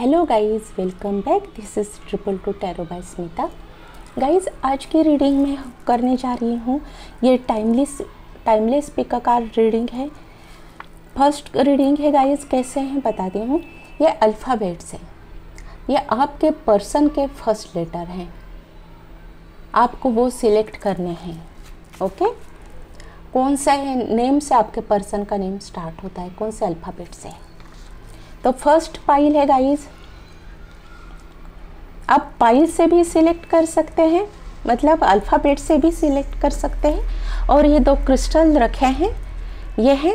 Hello guys, welcome back. This is triple two tarot by Smita. Guys, आज की reading में करने जा रही हूँ ये टाइमलेस पिक कार्ड रीडिंग है। फर्स्ट रीडिंग है गाइस, कैसे हैं बताती हूँ। ये अल्फ़ाबेट्स है, ये आपके पर्सन के फर्स्ट लेटर हैं, आपको वो सिलेक्ट करने हैं। ओके, कौन सा है नेम से आपके पर्सन का नेम स्टार्ट होता है, कौन से अल्फ़ाबेट से। तो फर्स्ट पाइल है गाइस, आप पाइल से भी सिलेक्ट कर सकते हैं, मतलब अल्फ़ाबेट से भी सिलेक्ट कर सकते हैं। और ये दो क्रिस्टल रखे हैं, ये हैं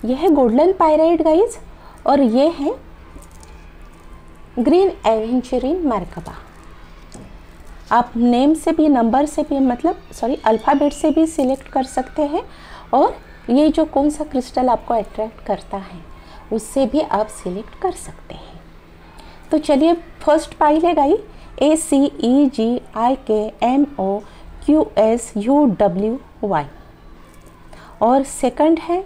ये है गोल्डन पायराइट गाइस, और ये है ग्रीन एवेंचुरिन मरकबा। आप नेम से भी, नंबर से भी, मतलब अल्फ़ाबेट से भी सिलेक्ट कर सकते हैं। और ये जो कौन सा क्रिस्टल आपको अट्रैक्ट करता है उससे भी आप सिलेक्ट कर सकते हैं। तो चलिए, फर्स्ट पाइल है गाइस ACEGIKMOQSUWY, और सेकंड है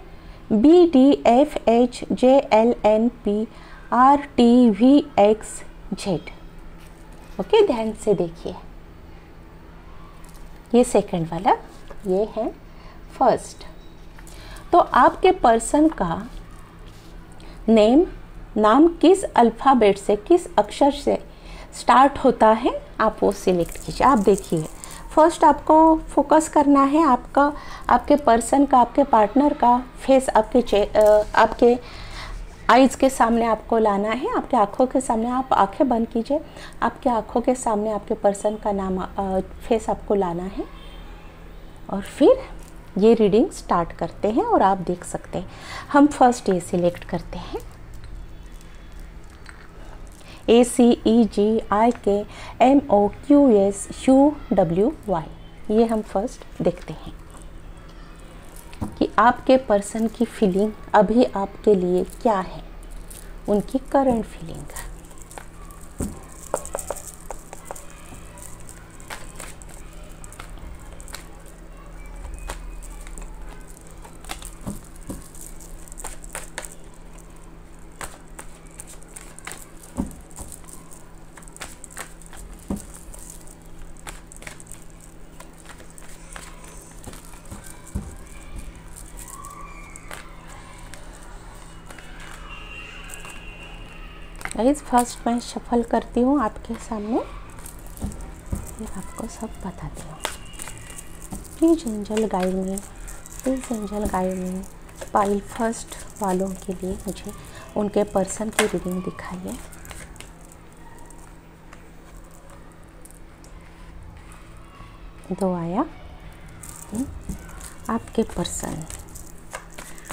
BDFHJLNPRTVXZ। ओके, ध्यान से देखिए, ये सेकंड वाला, ये है फर्स्ट। तो आपके पर्सन का नाम किस अल्फ़ाबेट से, किस अक्षर से स्टार्ट होता है, आप वो सिलेक्ट कीजिए। आप देखिए, फर्स्ट आपको फोकस करना है आपके पर्सन का, आपके पार्टनर का फेस आपके आइज़ के सामने आपको लाना है, आपके आँखों के सामने। आप आंखें बंद कीजिए, आपके आँखों के सामने आपके पर्सन का नाम फेस आपको लाना है। और फिर ये रीडिंग स्टार्ट करते हैं और आप देख सकते हैं। हम फर्स्ट ये सिलेक्ट करते हैं, ACEGIKMOQSUWY। ये हम फर्स्ट देखते हैं कि आपके पर्सन की फीलिंग अभी आपके लिए क्या है, उनकी करंट फीलिंग। गाइस, फर्स्ट मैं शफल करती हूँ आपके सामने, फिर आपको सब बताती हूँ। Please angel guide me, please angel guide me. Pile first वालों के लिए मुझे उनके पर्सन की रीडिंग दिखाइए। दो आया। आपके पर्सन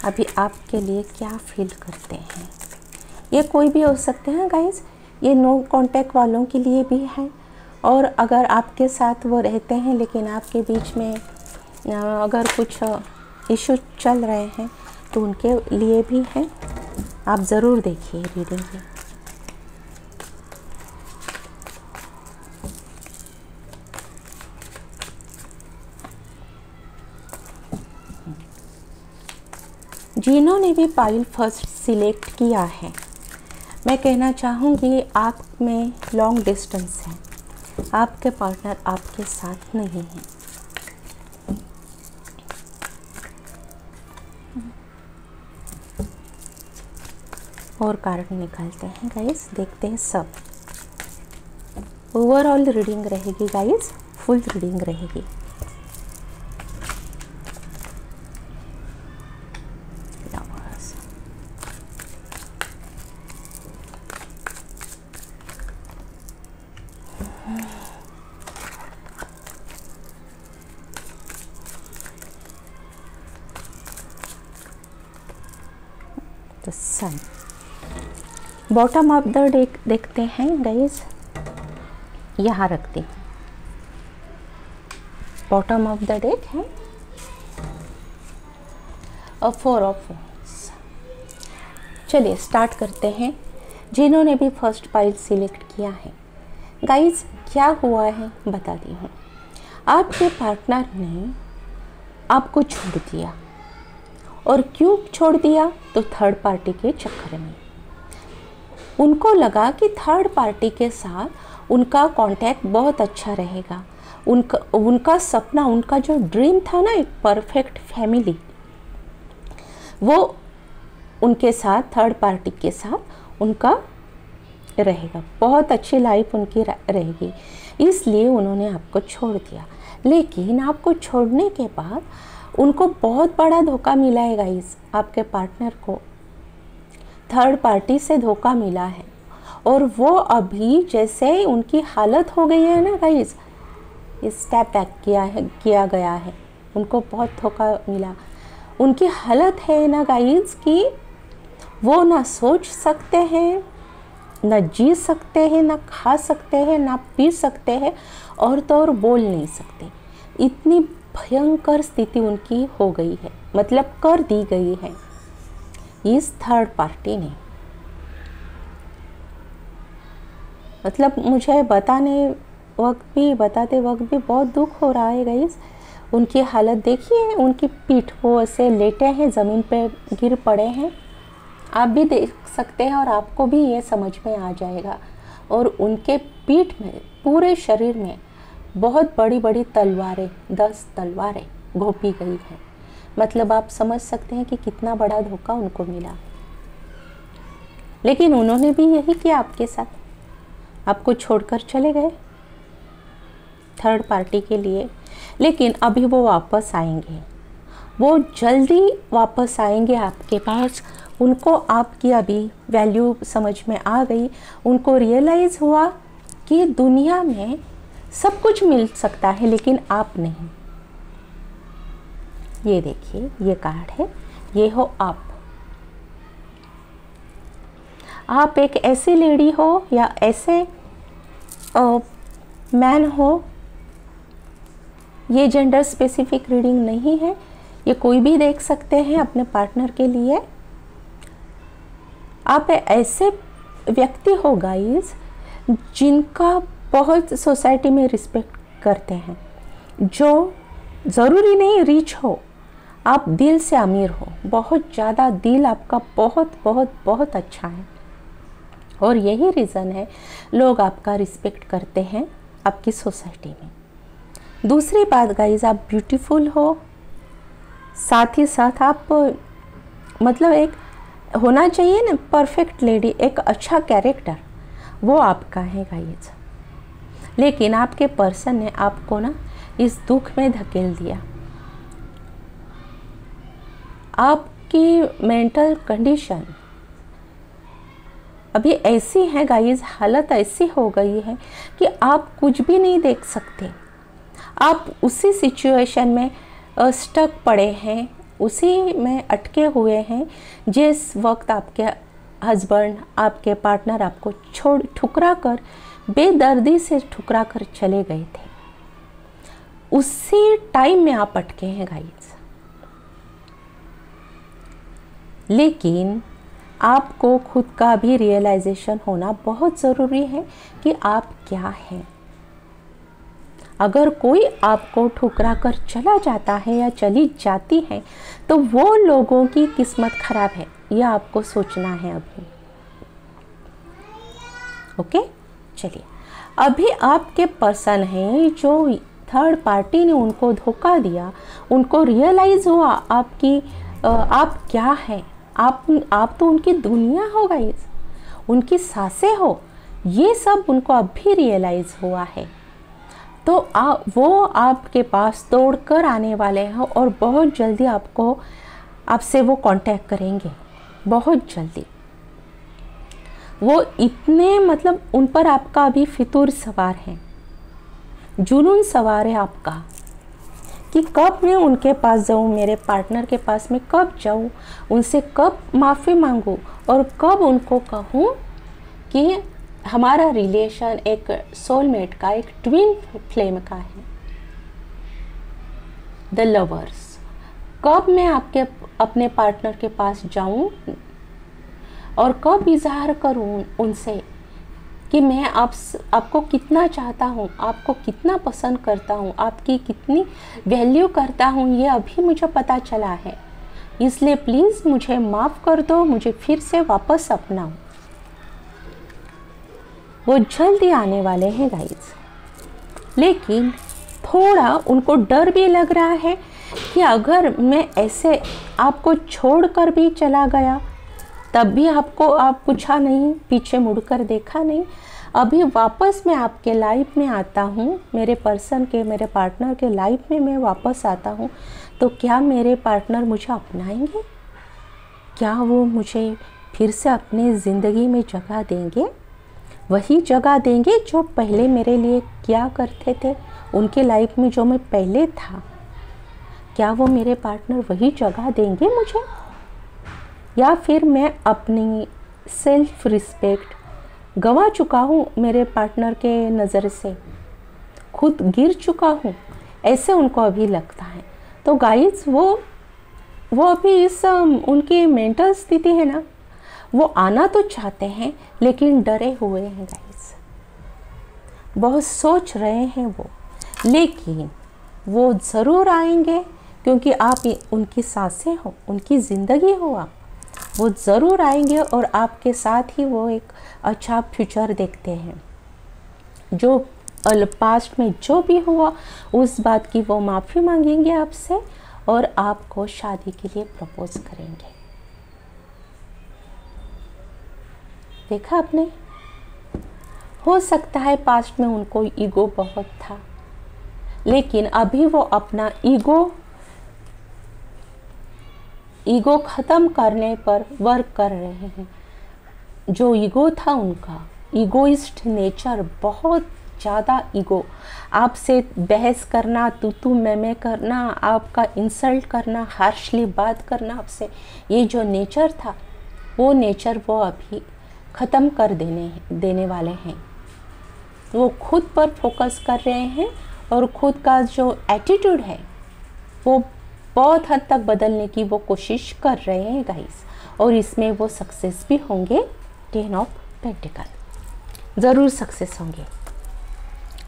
अभी आपके लिए क्या फील करते हैं। ये कोई भी हो सकते हैं गाइस, ये नो कांटेक्ट वालों के लिए भी है। और अगर आपके साथ वो रहते हैं लेकिन आपके बीच में अगर कुछ इशू चल रहे हैं तो उनके लिए भी है। आप ज़रूर देखिए रीडिंग में। जिन्होंने भी पाइल फर्स्ट सिलेक्ट किया है, मैं कहना चाहूँगी आप में लॉन्ग डिस्टेंस है, आपके पार्टनर आपके साथ नहीं है। और कार्ड निकालते हैं गाइस, देखते हैं सब। ओवरऑल रीडिंग रहेगी गाइस, फुल रीडिंग रहेगी। The sun. Bottom of the deck देखते हैं गाइस, यहाँ रखते हैं। बॉटम ऑफ द डेक है और 4 ऑफ वांड्स। चलिए स्टार्ट करते हैं। जिन्होंने भी फर्स्ट पाइल सिलेक्ट किया है गाइस, क्या हुआ है बताती हूँ। आपके पार्टनर ने आपको छोड़ दिया, और क्यों छोड़ दिया? तो थर्ड पार्टी के चक्कर में। उनको लगा कि थर्ड पार्टी के साथ उनका कांटेक्ट बहुत अच्छा रहेगा, उनका सपना, उनका जो ड्रीम था ना, एक परफेक्ट फैमिली, वो उनके साथ, थर्ड पार्टी के साथ उनका रहेगा, बहुत अच्छी लाइफ उनकी रहेगी, इसलिए उन्होंने आपको छोड़ दिया। लेकिन आपको छोड़ने के बाद उनको बहुत बड़ा धोखा मिला है गाइस, आपके पार्टनर को थर्ड पार्टी से धोखा मिला है, और वो अभी जैसे उनकी हालत हो गई है ना गाइस, स्टेप बैक किया गया है, उनको बहुत धोखा मिला। उनकी हालत है ना गाइस कि वो ना सोच सकते हैं, ना जी सकते हैं, ना खा सकते हैं, ना पी सकते हैं, और तो और बोल नहीं सकते। इतनी भयंकर स्थिति उनकी हो गई है, मतलब कर दी गई है इस थर्ड पार्टी ने। मतलब मुझे बताते वक्त भी बहुत दुख हो रहा है गाइस। उनकी हालत देखिए, उनकी पीठ, वो ऐसे लेटे हैं, ज़मीन पे गिर पड़े हैं, आप भी देख सकते हैं और आपको भी ये समझ में आ जाएगा। और उनके पीठ में, पूरे शरीर में बहुत बड़ी बड़ी तलवारें, 10 तलवारें घोंपी गई हैं। मतलब आप समझ सकते हैं कि कितना बड़ा धोखा उनको मिला। लेकिन उन्होंने भी यही किया आपके साथ, आपको छोड़कर चले गए थर्ड पार्टी के लिए। लेकिन अभी वो वापस आएंगे, वो जल्दी वापस आएंगे आपके पास। उनको आपकी अभी वैल्यू समझ में आ गई, उनको रियलाइज़ हुआ कि दुनिया में सब कुछ मिल सकता है लेकिन आप नहीं। ये देखिए, ये कार्ड है, ये हो आप एक ऐसी लेडी हो या ऐसे मैन हो, ये जेंडर स्पेसिफिक रीडिंग नहीं है, ये कोई भी देख सकते हैं अपने पार्टनर के लिए। आप ऐसे व्यक्ति हो गाइस जिनका बहुत सोसाइटी में रिस्पेक्ट करते हैं, जो ज़रूरी नहीं रिच हो, आप दिल से अमीर हो, बहुत ज़्यादा दिल आपका बहुत बहुत बहुत अच्छा है, और यही रीज़न है लोग आपका रिस्पेक्ट करते हैं आपकी सोसाइटी में। दूसरी बात गाइस, आप ब्यूटीफुल हो, साथ ही साथ आप, मतलब एक होना चाहिए ना परफेक्ट लेडी, एक अच्छा कैरेक्टर, वो आपका है गाइस। लेकिन आपके पर्सन ने आपको ना इस दुख में धकेल दिया। आपकी मेंटल कंडीशन अभी ऐसी है गाइस, हालत ऐसी हो गई है कि आप कुछ भी नहीं देख सकते। आप उसी सिचुएशन में स्टक पड़े हैं, उसी में अटके हुए हैं जिस वक्त आपके हस्बैंड, आपके पार्टनर आपको ठुकरा कर, बेदर्दी से ठुकरा कर चले गए थे। उसी टाइम में आप अटके हैं गाइस। लेकिन आपको खुद का भी रियलाइजेशन होना बहुत ज़रूरी है कि आप क्या हैं। अगर कोई आपको ठुकरा कर चला जाता है या चली जाती है तो वो लोगों की किस्मत खराब है, यह आपको सोचना है अभी। ओके, चलिए, अभी आपके पर्सन हैं जो थर्ड पार्टी ने उनको धोखा दिया, उनको रियलाइज़ हुआ आप क्या हैं, आप तो उनकी दुनिया हो गाइस, उनकी सांसें हो, ये सब उनको अभी रियलाइज़ हुआ है। तो वो आपके पास दौड़ कर आने वाले हैं और बहुत जल्दी आपसे वो कांटेक्ट करेंगे, बहुत जल्दी। वो इतने, मतलब उन पर आपका अभी फितूर सवार है, जुनून सवार है आपका कि कब मैं उनके पास जाऊँ, मेरे पार्टनर के पास मैं कब जाऊँ, उनसे कब माफ़ी मांगूँ और कब उनको कहूँ कि हमारा रिलेशन एक सोलमेट का, एक ट्विन फ्लेम का है, द लवर्स। कब मैं अपने पार्टनर के पास जाऊं और कब इजहार करूं उनसे कि मैं आपको कितना चाहता हूँ, आपको कितना पसंद करता हूँ, आपकी कितनी वैल्यू करता हूँ, ये अभी मुझे पता चला है। इसलिए प्लीज़ मुझे माफ़ कर दो, मुझे फिर से वापस अपनाओ। वो जल्दी आने वाले हैं गाइस, लेकिन थोड़ा उनको डर भी लग रहा है कि अगर मैं ऐसे आपको छोड़कर भी चला गया तब भी आप पूछा नहीं, पीछे मुड़कर देखा नहीं, अभी वापस मैं आपके लाइफ में आता हूँ, मेरे पार्टनर के लाइफ में मैं वापस आता हूँ, तो क्या मेरे पार्टनर मुझे अपनाएंगे? क्या वो मुझे फिर से अपनी ज़िंदगी में जगह देंगे? वही जगह देंगे जो पहले मेरे लिए किया करते थे, उनके लाइफ में जो मैं पहले था। क्या वो मेरे पार्टनर वही जगह देंगे मुझे, या फिर मैं अपनी सेल्फ रिस्पेक्ट गंवा चुका हूँ, मेरे पार्टनर के नज़र से खुद गिर चुका हूँ, ऐसे उनको अभी लगता है। तो गाइस वो अभी इस उनकी मेंटल स्थिति है ना, वो आना तो चाहते हैं लेकिन डरे हुए हैं गाइस, बहुत सोच रहे हैं वो, लेकिन वो ज़रूर आएंगे क्योंकि आप उनकी सांसें हो, उनकी ज़िंदगी हो आप। वो ज़रूर आएंगे और आपके साथ ही वो एक अच्छा फ्यूचर देखते हैं। जो पास्ट में जो भी हुआ उस बात की वो माफ़ी मांगेंगे आपसे और आपको शादी के लिए प्रपोज करेंगे। देखा आपने, हो सकता है पास्ट में उनको ईगो बहुत था, लेकिन अभी वो अपना ईगो ख़त्म करने पर वर्क कर रहे हैं। जो ईगो था उनका, ईगोइस्ट नेचर, बहुत ज़्यादा ईगो, आपसे बहस करना, तू मैं करना, आपका इंसल्ट करना, हार्शली बात करना आपसे, ये जो नेचर था वो नेचर वो अभी ख़त्म कर देने वाले हैं। वो खुद पर फोकस कर रहे हैं और खुद का जो एटीट्यूड है वो बहुत हद तक बदलने की वो कोशिश कर रहे हैं गाइस, और इसमें वो सक्सेस भी होंगे। 10 ऑफ पेंटिकल ज़रूर सक्सेस होंगे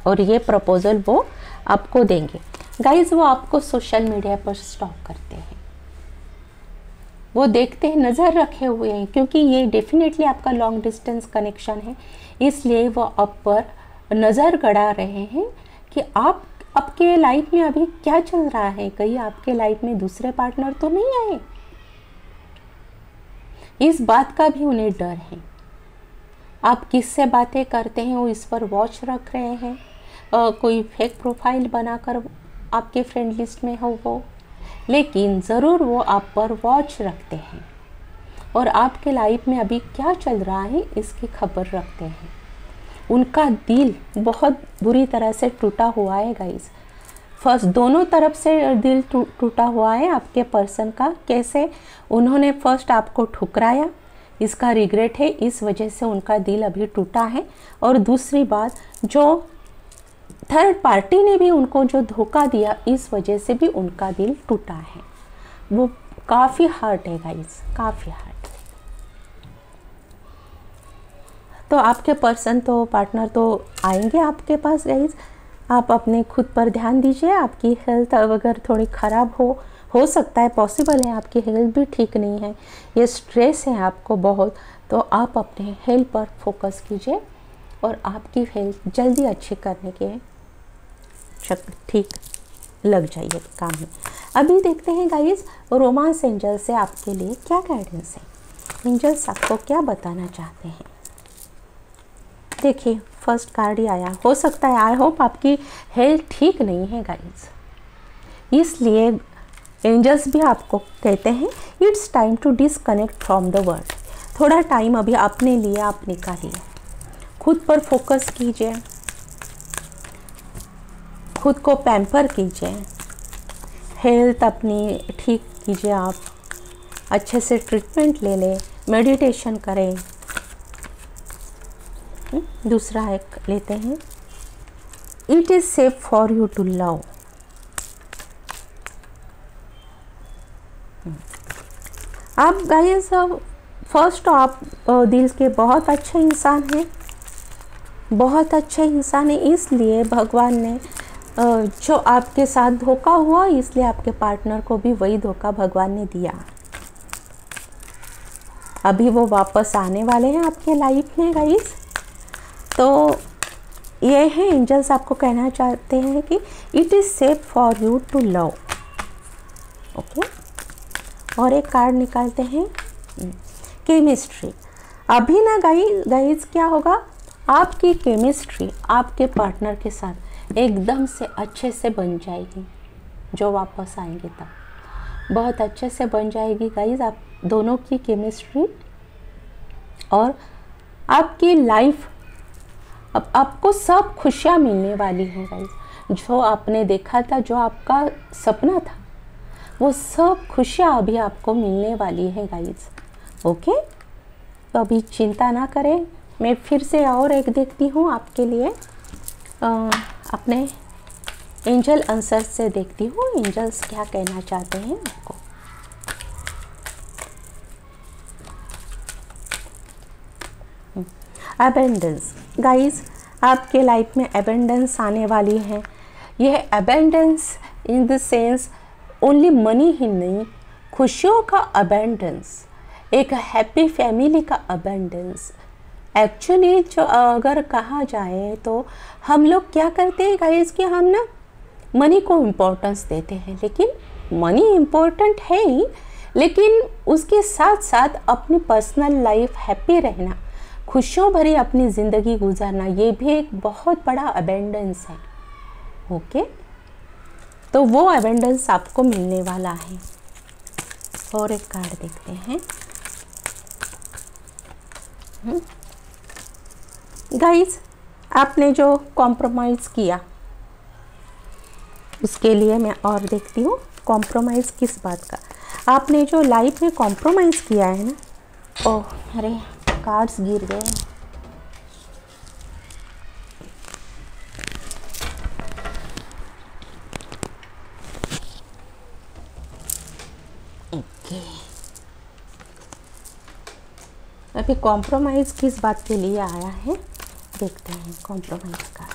और ये प्रपोज़ल वो आपको देंगे गाइस। वो आपको सोशल मीडिया पर स्टॉक करते हैं, वो देखते हैं, नज़र रखे हुए हैं, क्योंकि ये डेफिनेटली आपका लॉन्ग डिस्टेंस कनेक्शन है, इसलिए वो आप पर नज़र गड़ा रहे हैं कि आपके लाइफ में अभी क्या चल रहा है, कहीं आपके लाइफ में दूसरे पार्टनर तो नहीं आए, इस बात का भी उन्हें डर है। आप किससे बातें करते हैं वो इस पर वॉच रख रहे हैं। कोई फेक प्रोफाइल बनाकर आपके फ्रेंड लिस्ट में हो वो, लेकिन ज़रूर वो आप पर वॉच रखते हैं और आपके लाइफ में अभी क्या चल रहा है इसकी खबर रखते हैं। उनका दिल बहुत बुरी तरह से टूटा हुआ है गाइस। फर्स्ट दोनों तरफ से दिल टूटा हुआ है आपके पर्सन का। कैसे? उन्होंने फर्स्ट आपको ठुकराया, इसका रिग्रेट है, इस वजह से उनका दिल अभी टूटा है। और दूसरी बात, जो थर्ड पार्टी ने भी उनको जो धोखा दिया, इस वजह से भी उनका दिल टूटा है। वो काफ़ी हर्ट है गाइस, काफ़ी हर्ट। तो आपके पर्सन तो पार्टनर तो आएंगे आपके पास गाइस। आप अपने खुद पर ध्यान दीजिए। आपकी हेल्थ अगर थोड़ी ख़राब हो सकता है, पॉसिबल है आपकी हेल्थ भी ठीक नहीं है, ये स्ट्रेस है आपको बहुत, तो आप अपने हेल्थ पर फोकस कीजिए और आपकी हेल्थ जल्दी अच्छी करने के ठीक लग जाइए काम में। अभी देखते हैं गाइस रोमांस एंजल से आपके लिए क्या गाइडेंस है। एंजल्स आपको क्या बताना चाहते हैं। देखिए फर्स्ट कार्ड ही आया। हो सकता है, आई होप आपकी हेल्थ ठीक नहीं है गाइस, इसलिए एंजल्स भी आपको कहते हैं it's time to disconnect from the world. थोड़ा टाइम अभी अपने लिए आप निकालिए, खुद पर फोकस कीजिए, खुद को पैम्पर कीजिए, हेल्थ अपनी ठीक कीजिए, आप अच्छे से ट्रीटमेंट ले लें, मेडिटेशन करें। दूसरा एक लेते हैं, it is safe for you to love. आप गाइस फर्स्ट आप दिल के बहुत अच्छे इंसान हैं, बहुत अच्छे इंसान है, इसलिए भगवान ने जो आपके साथ धोखा हुआ, इसलिए आपके पार्टनर को भी वही धोखा भगवान ने दिया। अभी वो वापस आने वाले हैं आपके लाइफ में गाइस। तो ये है एंजल्स आपको कहना चाहते हैं कि it is safe for you to love. Okay, और एक कार्ड निकालते हैं, केमिस्ट्री। अभी ना गाइस क्या होगा, आपकी केमिस्ट्री आपके पार्टनर के साथ एकदम से अच्छे से बन जाएगी। जो वापस आएंगे तब बहुत अच्छे से बन जाएगी गाइस आप दोनों की केमिस्ट्री। और आपकी लाइफ, अब आपको सब खुशियाँ मिलने वाली हैं गाइस। जो आपने देखा था, जो आपका सपना था, वो सब खुशियाँ अभी आपको मिलने वाली है गाइस। ओके, तो अभी चिंता ना करें। मैं फिर से और एक देखती हूँ आपके लिए, अपने एंजल आंसर से देखती हूँ एंजल्स क्या कहना चाहते हैं आपको। अबेंडेंस गाइस, आपके लाइफ में अबेंडेंस आने वाली है। यह abundance in the sense only money ही नहीं, खुशियों का अबेंडेंस, एक हैप्पी फैमिली का अबेंडेंस। एक्चुअली जो अगर कहा जाए तो हम लोग क्या करते हैं गाइस कि हम ना मनी को इम्पोर्टेंस देते हैं, लेकिन मनी इम्पोर्टेंट है ही, लेकिन उसके साथ साथ अपनी पर्सनल लाइफ हैप्पी रहना, खुशियों भरी अपनी ज़िंदगी गुजारना, ये भी एक बहुत बड़ा अबेंडेंस है। ओके, तो वो अबेंडेंस आपको मिलने वाला है। और एक कार्ड देखते हैं गाइस, आपने जो कॉम्प्रोमाइज़ किया उसके लिए मैं और देखती हूँ कॉम्प्रोमाइज़ किस बात का। आपने जो लाइफ में कॉम्प्रोमाइज़ किया है ना, ओह अरे कार्ड्स गिर गए। ओके, अभी कॉम्प्रोमाइज़ किस बात के लिए आया है देखते हैं। कॉम्प्रोमाइज़ का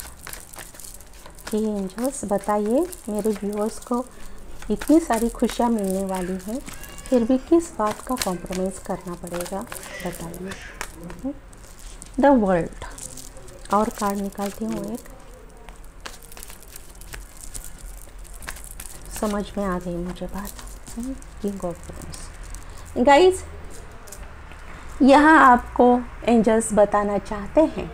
एंजल्स बताइए, मेरे व्यूअर्स को इतनी सारी खुशियाँ मिलने वाली हैं, फिर भी किस बात का कॉम्प्रोमाइज़ करना पड़ेगा बताइए। द वर्ल्ड, और कार्ड निकालती हूँ एक, समझ में आ गई मुझे बात। किंग ऑफ वांड्स गाइस, यहाँ आपको एंजल्स बताना चाहते हैं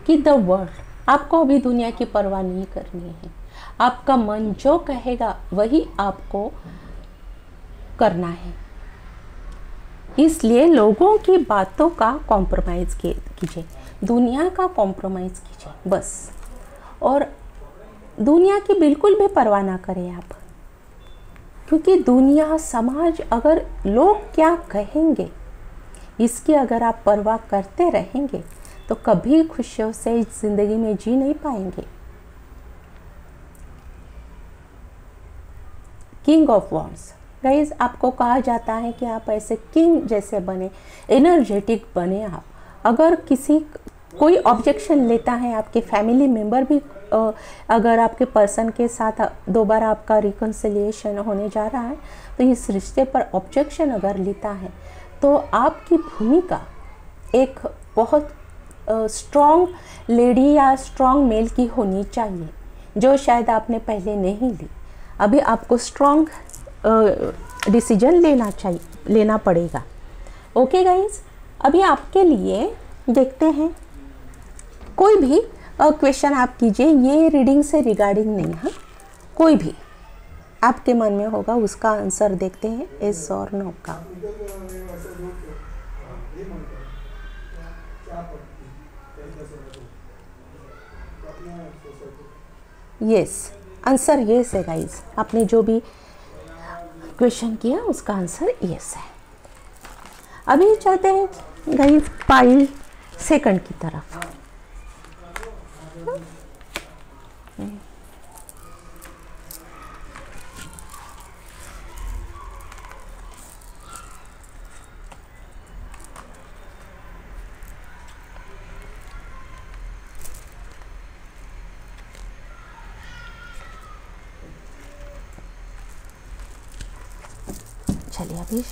कि द वर्ल्ड, आपको अभी दुनिया की परवाह नहीं करनी है। आपका मन जो कहेगा वही आपको करना है, इसलिए लोगों की बातों का कॉम्प्रोमाइज़ कीजिए, दुनिया का कॉम्प्रोमाइज़ कीजिए बस। और दुनिया की बिल्कुल भी परवाह ना करें आप, क्योंकि दुनिया, समाज, अगर लोग क्या कहेंगे इसकी अगर आप परवाह करते रहेंगे तो कभी खुशियों से ज़िंदगी में जी नहीं पाएंगे। किंग ऑफ वांड्स गाइज, आपको कहा जाता है कि आप ऐसे किंग जैसे बने, एनर्जेटिक बने आप। अगर कोई ऑब्जेक्शन लेता है, आपके फैमिली मेम्बर भी अगर आपके पर्सन के साथ दोबारा आपका रिकन्सिलिएशन होने जा रहा है तो इस रिश्ते पर ऑब्जेक्शन अगर लेता है तो आपकी भूमिका एक बहुत स्ट्रॉन्ग लेडी या स्ट्रॉन्ग मेल की होनी चाहिए, जो शायद आपने पहले नहीं ली। अभी आपको स्ट्रॉन्ग डिसीजन लेना पड़ेगा। ओके गाइज, अभी आपके लिए देखते हैं, कोई भी क्वेश्चन आप कीजिए, ये रीडिंग से रिगार्डिंग नहीं है, कोई भी आपके मन में होगा उसका आंसर देखते हैं, यस और नो का। यस, आंसर यस है गाइज, आपने जो भी क्वेश्चन किया उसका आंसर यस है। अभी चलते हैं गाइज पाइल सेकंड की तरफ। चलिए अभी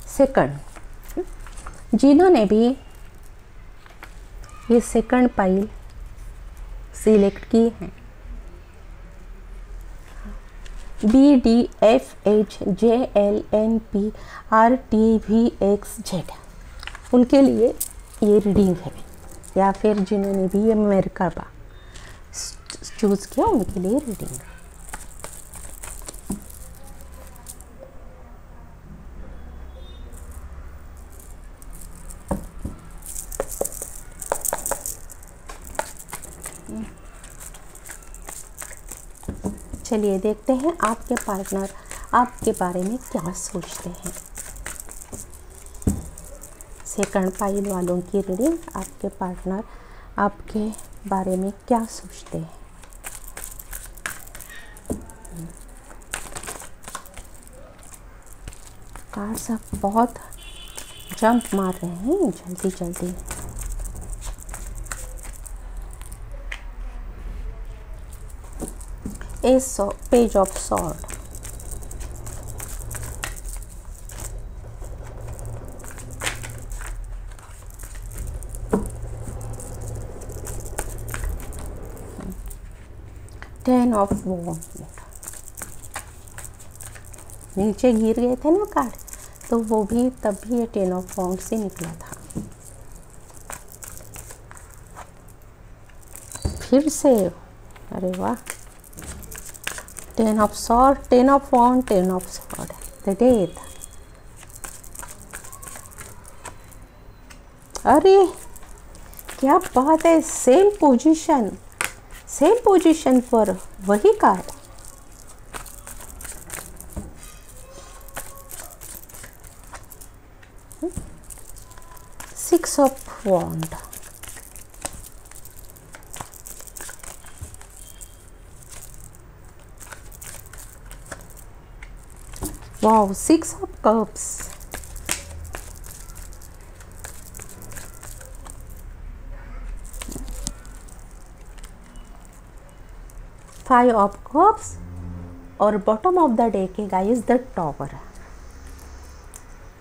सेकंड, जिन्होंने भी ये सेकंड पाइल सिलेक्ट की है, BDFHJLNPRTVXZ, उनके लिए ये रीडिंग है, या फिर जिन्होंने भी ये मेरकाबा चूज़ किया उनके लिए रीडिंग है। चलिए देखते हैं आपके पार्टनर आपके बारे में क्या सोचते हैं। सेकंड पाइल वालों की रीडिंग, आपके पार्टनर आपके बारे में क्या सोचते हैं। कार्ड्स आप बहुत जंप मार रहे हैं जल्दी जल्दी। Page of sword, ten of wand, नीचे गिर गए थे ना कार्ड, तो वो भी तब भी ये टेन ऑफ वॉन्ड से निकला था। फिर से अरे वाह, ten of sword, ten of wand, ten of sword, the death. अरे क्या बात है, सेम पोजीशन पर वही card. Six of wand, wow, six of cups, five of cups, और बॉटम ऑफ द डेक है गाइस द टॉवर।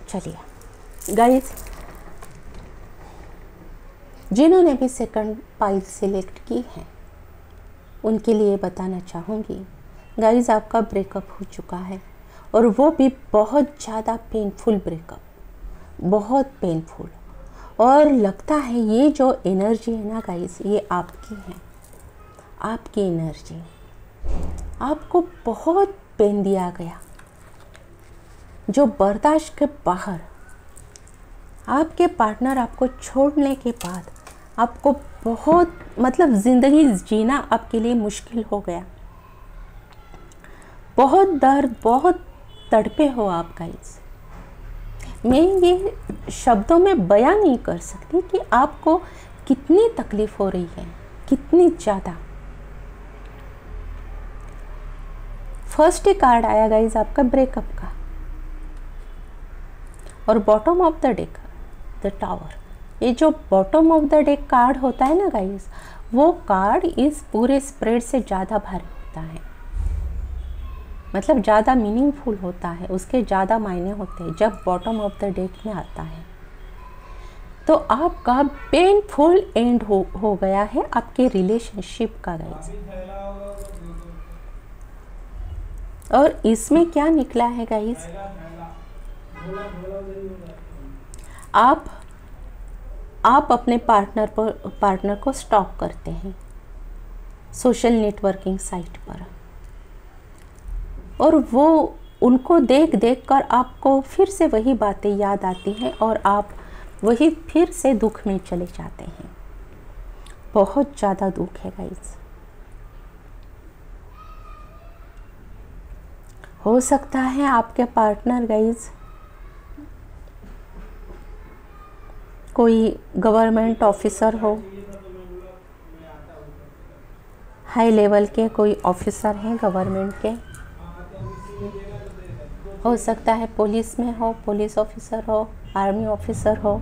चलिए guys, जिन्होंने भी सेकंड पाइल सिलेक्ट की है उनके लिए बताना चाहूँगी गाइस, आपका ब्रेकअप हो चुका है, और वो भी बहुत ज़्यादा पेनफुल ब्रेकअप, बहुत पेनफुल। और लगता है ये जो एनर्जी है ना गाइस, ये आपकी है, आपकी एनर्जी। आपको बहुत पेन दिया गया जो बर्दाश्त के बाहर। आपके पार्टनर आपको छोड़ने के बाद आपको बहुत मतलब ज़िंदगी जीना आपके लिए मुश्किल हो गया। बहुत दर्द, बहुत तड़पे हो आप गाइस। मैं ये शब्दों में बयान नहीं कर सकती कि आपको कितनी तकलीफ़ हो रही है, कितनी ज़्यादा। फर्स्ट ही कार्ड आया गाइस आपका ब्रेकअप का, और bottom of the deck the tower. ये जो bottom of the deck card होता है ना गाइस, वो कार्ड इस पूरे स्प्रेड से ज़्यादा भारी होता है, मतलब ज़्यादा मीनिंगफुल होता है, उसके ज़्यादा मायने होते हैं जब बॉटम ऑफ द डेक में आता है। तो आपका पेनफुल एंड हो गया है आपके रिलेशनशिप का गाइस। और इसमें क्या निकला है गाइस, आप अपने पार्टनर को स्टॉक करते हैं सोशल नेटवर्किंग साइट पर, और वो उनको देख कर आपको फिर से वही बातें याद आती हैं और आप वही फिर से दुख में चले जाते हैं। बहुत ज़्यादा दुख है गाइस। हो सकता है आपके पार्टनर गाइस कोई गवर्नमेंट ऑफिसर हो, हाई लेवल के कोई ऑफिसर हैं गवर्नमेंट के। हो सकता है पुलिस में हो, पुलिस ऑफिसर हो, आर्मी ऑफिसर हो,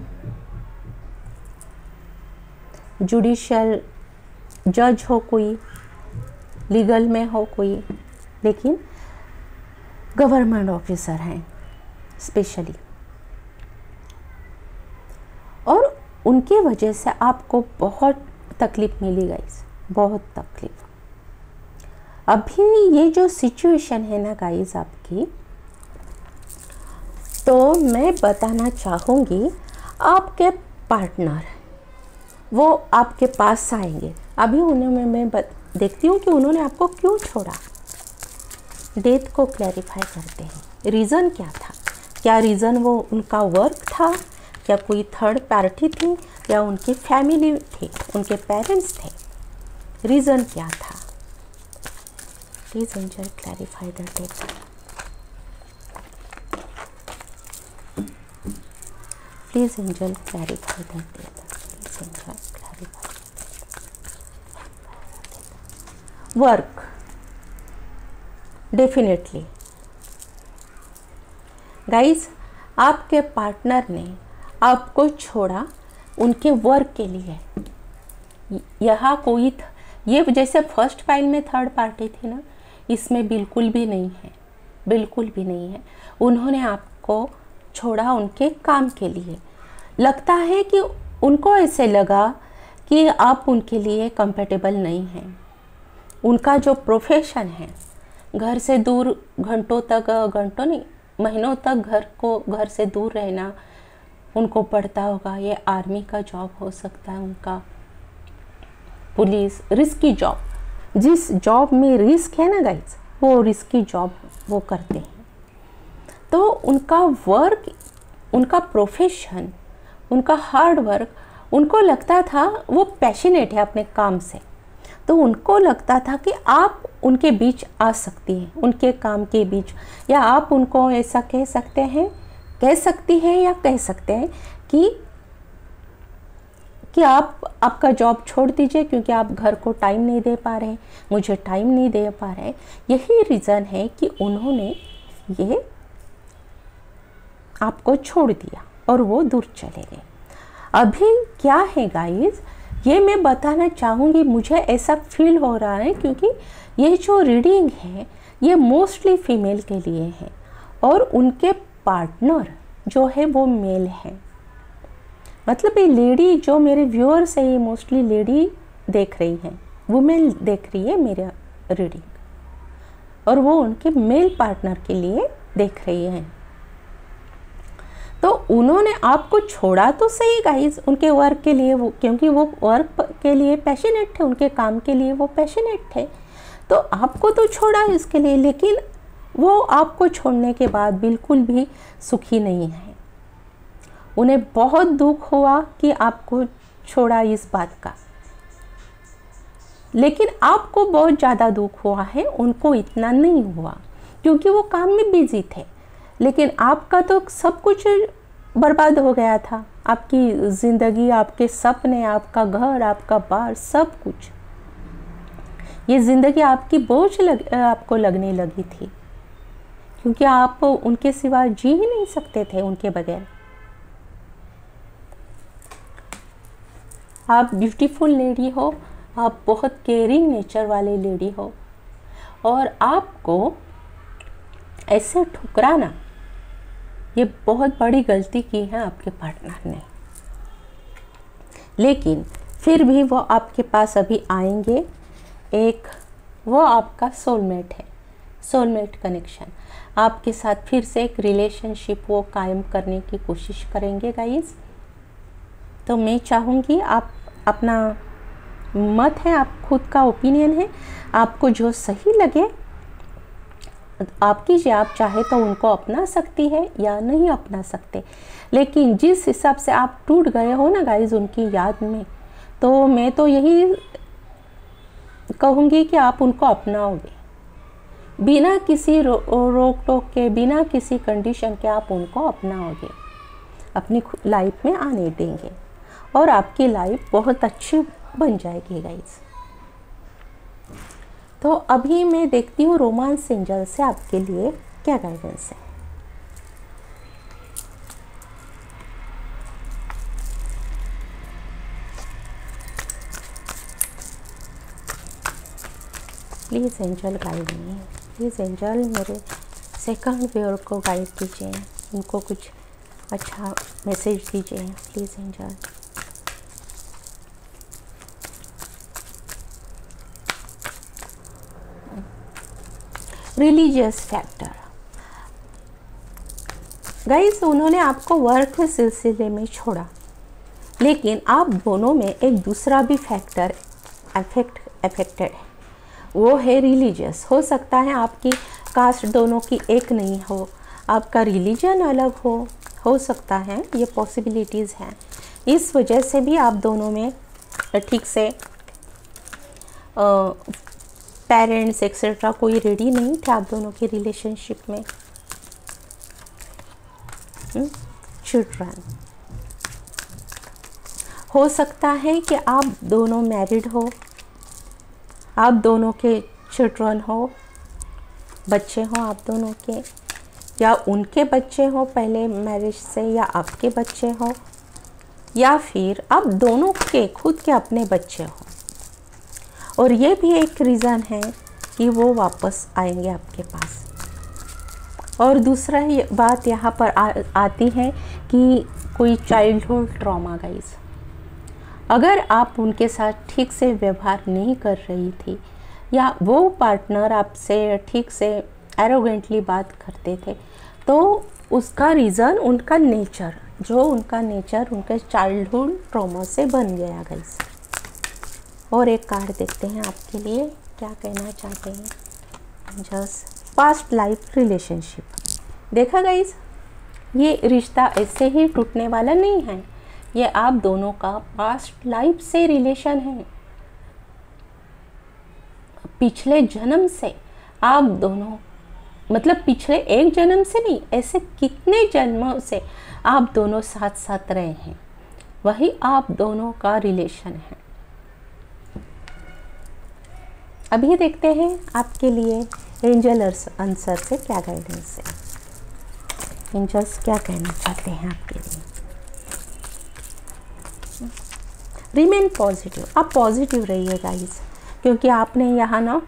जुडिशियल जज हो कोई, लीगल में हो कोई, लेकिन गवर्नमेंट ऑफिसर हैं। स्पेशली, और उनके वजह से आपको बहुत तकलीफ मिली गाइस, बहुत तकलीफ। अभी ये जो सिचुएशन है ना गाइस आपकी, तो मैं बताना चाहूँगी आपके पार्टनर वो आपके पास आएंगे। अभी उन्हें मैं देखती हूँ कि उन्होंने आपको क्यों छोड़ा। डेथ को क्लैरिफाई करते हैं। रीज़न क्या था? क्या रीज़न वो उनका वर्क था, क्या कोई थर्ड पार्टी थी, या उनकी फैमिली थी, उनके पेरेंट्स थे? रीज़न क्या था? Please angel clarify the death. Please angel clarify the death. Please angel clarify. Work, definitely guys, आपके पार्टनर ने आपको छोड़ा उनके वर्क के लिए। यहाँ कोई ये जैसे फर्स्ट फाइल में थर्ड पार्टी थी ना, इसमें बिल्कुल भी नहीं है, बिल्कुल भी नहीं है। उन्होंने आपको छोड़ा उनके काम के लिए। लगता है कि उनको ऐसे लगा कि आप उनके लिए कंफर्टेबल नहीं हैं। उनका जो प्रोफेशन है, घर से दूर घंटों नहीं, महीनों तक घर से दूर रहना उनको पड़ता होगा। ये आर्मी का जॉब हो सकता है उनका, पुलिस, रिस्की जॉब। जिस जॉब में रिस्क है ना गाइस, वो रिस्की जॉब वो करते हैं। तो उनका वर्क, उनका प्रोफेशन, उनका हार्ड वर्क, उनको लगता था वो पैशनेट है अपने काम से। तो उनको लगता था कि आप उनके बीच आ सकती हैं, उनके काम के बीच, या आप उनको ऐसा कह सकते हैं, कह सकती हैं या कह सकते हैं कि आप आपका जॉब छोड़ दीजिए क्योंकि आप घर को टाइम नहीं दे पा रहे, मुझे टाइम नहीं दे पा रहे। यही रीज़न है कि उन्होंने ये आपको छोड़ दिया और वो दूर चले गए। अभी क्या है गाइस, ये मैं बताना चाहूँगी, मुझे ऐसा फील हो रहा है क्योंकि ये जो रीडिंग है ये मोस्टली फीमेल के लिए है और उनके पार्टनर जो है वो मेल है। मतलब ये लेडी जो मेरे व्यूअर्स है, ये मोस्टली लेडी देख रही हैं, वुमेन देख रही है मेरा रीडिंग, और वो उनके मेल पार्टनर के लिए देख रही हैं। तो उन्होंने आपको छोड़ा तो सही गाइस उनके वर्क के लिए, वो क्योंकि वो वर्क के लिए पैशनेट थे, उनके काम के लिए वो पैशनेट थे, तो आपको तो छोड़ा इसके लिए। लेकिन वो आपको छोड़ने के बाद बिल्कुल भी सुखी नहीं है। उन्हें बहुत दुख हुआ कि आपको छोड़ा इस बात का, लेकिन आपको बहुत ज़्यादा दुख हुआ है, उनको इतना नहीं हुआ क्योंकि वो काम में बिजी थे। लेकिन आपका तो सब कुछ बर्बाद हो गया था, आपकी ज़िंदगी, आपके सपने, आपका घर, आपका बार, सब कुछ। ये ज़िंदगी आपकी बोझ आपको लगने लगी थी क्योंकि आप उनके सिवा जी ही नहीं सकते थे, उनके बगैर। आप ब्यूटीफुल लेडी हो, आप बहुत केयरिंग नेचर वाले लेडी हो, और आपको ऐसे ठुकराना, ये बहुत बड़ी गलती की है आपके पार्टनर ने। लेकिन फिर भी वो आपके पास अभी आएंगे। एक वो आपका सोलमेट है, सोलमेट कनेक्शन, आपके साथ फिर से एक रिलेशनशिप वो कायम करने की कोशिश करेंगे गाइस। तो मैं चाहूँगी आप अपना मत है, आप खुद का ओपिनियन है, आपको जो सही लगे आप कीजिए। आप चाहे तो उनको अपना सकती है या नहीं अपना सकते, लेकिन जिस हिसाब से आप टूट गए हो ना गाइस उनकी याद में, तो मैं तो यही कहूँगी कि आप उनको अपनाओगे बिना किसी रोक टोक के, बिना किसी कंडीशन के। आप उनको अपनाओगे, अपनी लाइफ में आने देंगे और आपकी लाइफ बहुत अच्छी बन जाएगी गाइस। तो अभी मैं देखती हूँ रोमांस एंजल से आपके लिए क्या गाइडेंस है। Please angel guide me, please angel मेरे सेकंड व्यूअर को गाइड कीजिए, उनको कुछ अच्छा मैसेज दीजिए please angel. Religious factor guys, उन्होंने आपको वर्क के सिलसिले में छोड़ा, लेकिन आप दोनों में एक दूसरा भी फैक्टर अफेक्टेड है, वो है रिलीजियस। हो सकता है आपकी कास्ट दोनों की एक नहीं हो, आपका रिलीजन अलग हो सकता है, ये पॉसिबिलिटीज़ हैं। इस वजह से भी आप दोनों में ठीक से पेरेंट्स एक्सेट्रा कोई रेडी नहीं थे आप दोनों की रिलेशनशिप में। चिल्ड्रन, हो सकता है कि आप दोनों मैरिड हो, आप दोनों के चिल्ड्रन हो, बच्चे हो आप दोनों के, या उनके बच्चे हो पहले मैरिज से, या आपके बच्चे हो, या फिर आप दोनों के खुद के अपने बच्चे हो। और ये भी एक रीज़न है कि वो वापस आएंगे आपके पास। और दूसरा बात यहाँ पर आती है कि कोई चाइल्डहुड ट्रॉमा गाइस, अगर आप उनके साथ ठीक से व्यवहार नहीं कर रही थी, या वो पार्टनर आपसे ठीक से एरोगेंटली बात करते थे, तो उसका रीज़न उनका नेचर, उनके चाइल्डहुड ट्रॉमा से बन गया गाइस। और एक कार्ड देखते हैं आपके लिए, क्या कहना चाहते हैं जस्ट पास्ट लाइफ रिलेशनशिप। देखा गाइस, ये रिश्ता ऐसे ही टूटने वाला नहीं है, ये आप दोनों का पास्ट लाइफ से रिलेशन है। पिछले जन्म से आप दोनों, मतलब पिछले एक जन्म से नहीं, ऐसे कितने जन्मों से आप दोनों साथ साथ रहे हैं, वही आप दोनों का रिलेशन है। अभी देखते हैं आपके लिए एंजल आंसर से क्या गाइडेंस है, एंजल्स क्या कहना चाहते हैं आपके लिए। रिमेन पॉजिटिव, आप पॉजिटिव रहिए गाइस, क्योंकि आपने यहाँ ना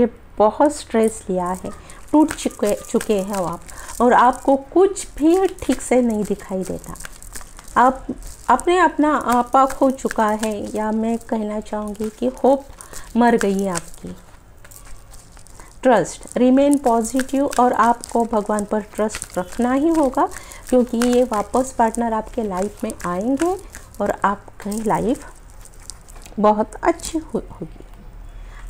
ये बहुत स्ट्रेस लिया है, टूट चुके हैं आप, और आपको कुछ भी ठीक से नहीं दिखाई देता। आपने अपना आपा खो चुका है, या मैं कहना चाहूँगी कि होप मर गई है आपकी। ट्रस्ट, रिमेन पॉजिटिव, और आपको भगवान पर ट्रस्ट रखना ही होगा, क्योंकि ये वापस पार्टनर आपके लाइफ में आएंगे और आपकी लाइफ बहुत अच्छी होगी।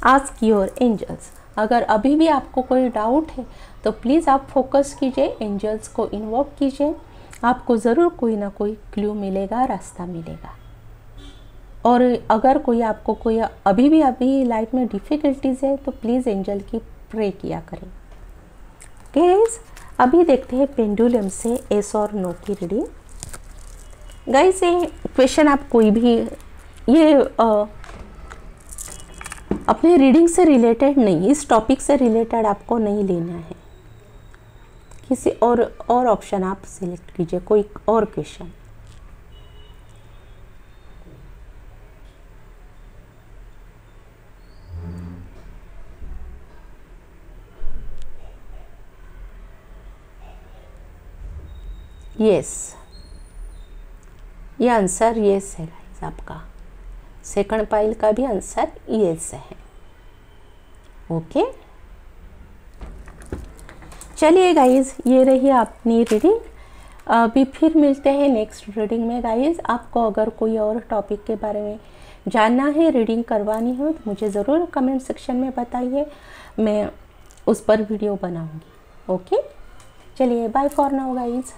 आस्क योर एंजल्स, अगर अभी भी आपको कोई डाउट है तो प्लीज़ आप फोकस कीजिए, एंजल्स को इन्वोक कीजिए, आपको ज़रूर कोई ना कोई क्लू मिलेगा, रास्ता मिलेगा। और अगर आपको कोई अभी लाइफ में डिफ़िकल्टीज़ है तो प्लीज़ एंजल की प्रे किया करें। गाइस, अभी देखते हैं पेंडुलम से एस और नो की रीडिंग। गाइस, ये क्वेश्चन आप कोई भी ये अपने रीडिंग से रिलेटेड नहीं, इस टॉपिक से रिलेटेड आपको नहीं लेना है, किसी और ऑप्शन आप सिलेक्ट कीजिए, कोई और क्वेश्चन। यस, ये आंसर यस है गाइस, आपका सेकंड पाइल का भी आंसर यस है। ओके, चलिए गाइस, ये रही अपनी रीडिंग। अभी फिर मिलते हैं नेक्स्ट रीडिंग में गाइस। आपको अगर कोई और टॉपिक के बारे में जानना है, रीडिंग करवानी हो, तो मुझे ज़रूर कमेंट सेक्शन में बताइए, मैं उस पर वीडियो बनाऊंगी। ओके, चलिए बाय फॉर नाउ गाइस।